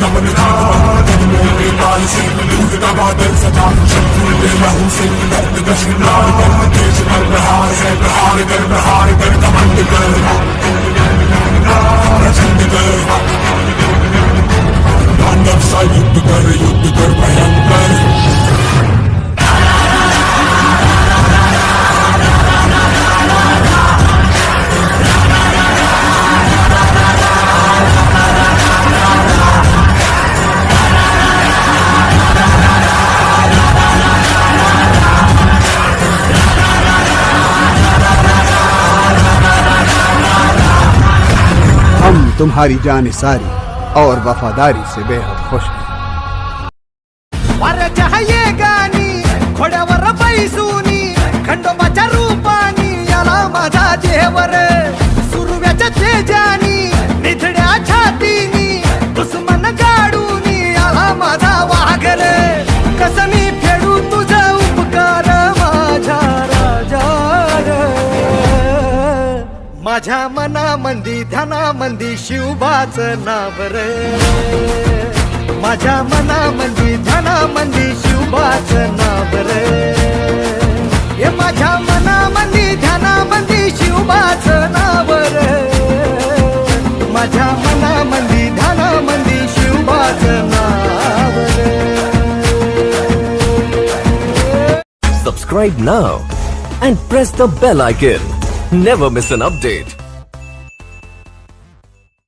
नमन था जन्मों के काल से दूध का बादल सदा शत्रु के लहू से दर्द का श्रृंगार कर देश पर प्रहार है प्रहार कर कमंड कर प्रचंड कर तांडव सा युद्ध कर भयंकर हम तुम्हारी जानिसारी और वफादारी से बेहद खुश हैं। वाऱ्याच्या गाणी घोड्यावर बैसूनी खंडोबाच्या रूपानी याला माझा जेवर सुरव्याच्या तेजानी निधड्या छातीनी दुश्मन गाडूनी याला माझा वाघर कसमी फेडू तुझा उपकार माझ्या राजा माझ्या मनामंदी ध्यानामंदी शिवबाचं नाव रे माझ्या मनामंदी ध्यानामंदी शिवबाचं नाव रे हे माझ्या मनामंदी ध्यानामंदी शिवबाचं नाव रे माझ्या मनामंदी ध्यानामंदी शिवबाचं नाव रे Subscribe now and press the bell icon. Never miss an update.